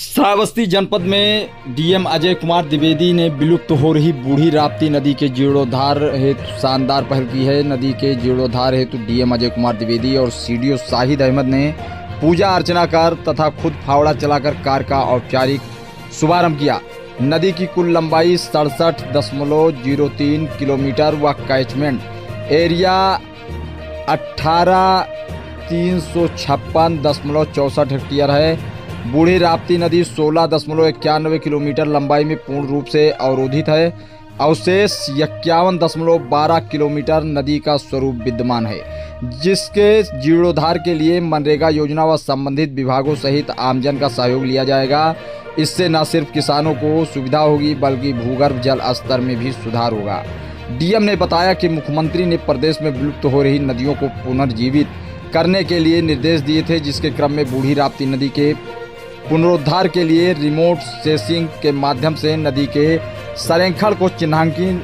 श्रावस्ती जनपद में डीएम अजय कुमार द्विवेदी ने विलुप्त हो रही बूढ़ी राप्ती नदी के जीर्णोद्धार हेतु शानदार पहल की है। नदी के जीर्णोद्धार हेतु डीएम अजय कुमार द्विवेदी और सीडीओ शाहिद अहमद ने पूजा अर्चना कर तथा खुद फावड़ा चलाकर कार्य का औपचारिक शुभारंभ किया। नदी की कुल लंबाई 67.03 किलोमीटर व कैचमेंट एरिया 18,356.64 हेक्टेयर है। बूढ़ी राप्ती नदी 16.91 किलोमीटर लंबाई में पूर्ण रूप से अवरोधित है। अवशेष 51.12 किलोमीटर नदी का स्वरूप विद्यमान है, जिसके जीर्णोद्धार के लिए मनरेगा योजना व संबंधित विभागों सहित आमजन का सहयोग लिया जाएगा। इससे न सिर्फ किसानों को सुविधा होगी बल्कि भूगर्भ जल स्तर में भी सुधार होगा। डीएम ने बताया कि मुख्यमंत्री ने प्रदेश में विलुप्त हो रही नदियों को पुनर्जीवित करने के लिए निर्देश दिए थे, जिसके क्रम में बूढ़ी राप्ती नदी के पुनरुद्धार के लिए रिमोट सेंसिंग के माध्यम से नदी के संरेखण को चिन्हांकित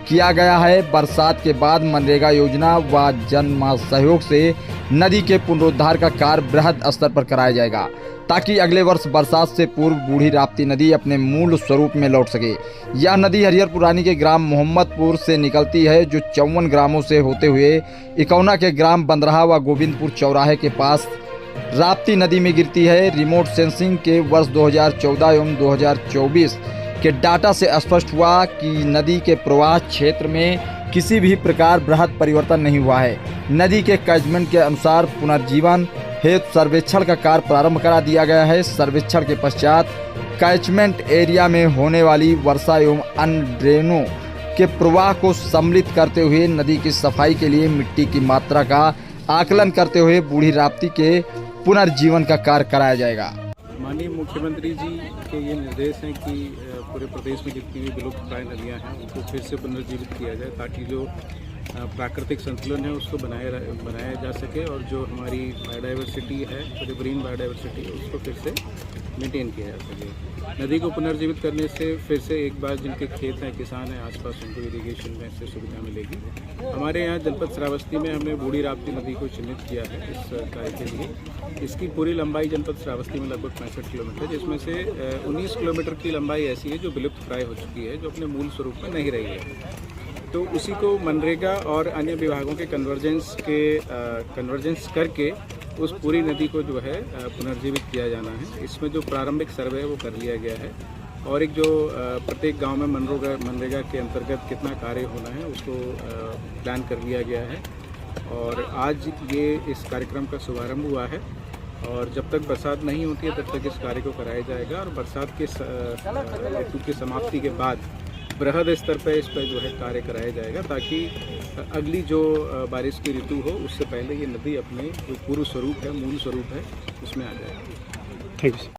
किया गया है। बरसात के बाद मनरेगा योजना व जन सहयोग से नदी के पुनरुद्धार का कार्य बृहद स्तर पर कराया जाएगा, ताकि अगले वर्ष बरसात से पूर्व बूढ़ी राप्ती नदी अपने मूल स्वरूप में लौट सके। यह नदी हरिहर पुरानी के ग्राम मोहम्मदपुर से निकलती है, जो 54 ग्रामों से होते हुए इकौना के ग्राम बंदरहा व गोविंदपुर चौराहे के पास राप्ती नदी में गिरती है। रिमोट सेंसिंग के वर्ष 2014 एवं 2024 के डाटा से स्पष्ट हुआ कि नदी के प्रवाह क्षेत्र में किसी भी प्रकार बृहद परिवर्तन नहीं हुआ है। नदी के कैचमेंट के अनुसार पुनर्जीवन हेतु सर्वेक्षण का कार्य प्रारंभ करा दिया गया है। सर्वेक्षण के पश्चात कैचमेंट एरिया में होने वाली वर्षा एवं अन्य ड्रेनों के प्रवाह को सम्मिलित करते हुए नदी की सफाई के लिए मिट्टी की मात्रा का आकलन करते हुए बूढ़ी राप्ती के पुनर्जीवन का कार्य कराया जाएगा। माननीय मुख्यमंत्री जी के ये निर्देश हैं कि पूरे प्रदेश में जितनी भी विलुप्त प्राय नदियाँ हैं उनको फिर से पुनर्जीवित किया जाए, ताकि जो प्राकृतिक संतुलन है उसको बनाया जा सके और जो हमारी बायोडाइवर्सिटी है, रिवरीन बायोडाइवर्सिटी है, उसको फिर से मेंटेन किया जा सके। नदी को पुनर्जीवित करने से फिर से एक बार जिनके खेत हैं, किसान हैं आसपास, उनको इरीगेशन में से सुविधा मिलेगी। हमारे यहाँ जनपद श्रावस्ती में हमने बूढ़ी राप्ती नदी को चिन्हित किया है इस कार्य के लिए। इसकी पूरी लंबाई जनपद श्रावस्ती में लगभग 65 किलोमीटर, जिसमें से 19 किलोमीटर की लंबाई ऐसी है जो विलुप्त प्राय हो चुकी है, जो अपने मूल स्वरूप में नहीं रही है। तो उसी को मनरेगा और अन्य विभागों के कन्वर्जेंस करके उस पूरी नदी को जो है पुनर्जीवित किया जाना है। इसमें जो प्रारंभिक सर्वे है वो कर लिया गया है और एक जो प्रत्येक गांव में मनरेगा के अंतर्गत कितना कार्य होना है उसको प्लान कर लिया गया है। और आज ये इस कार्यक्रम का शुभारंभ हुआ है और जब तक बरसात नहीं होती है तब तक इस कार्य को कराया जाएगा और बरसात के ऋतु की समाप्ति के बाद बृहद स्तर पर इस पर जो है कार्य कराया जाएगा, ताकि अगली जो बारिश की ऋतु हो उससे पहले ये नदी अपने जो पूर्व स्वरूप है, मूल स्वरूप है, उसमें आ जाएगी। Thank you.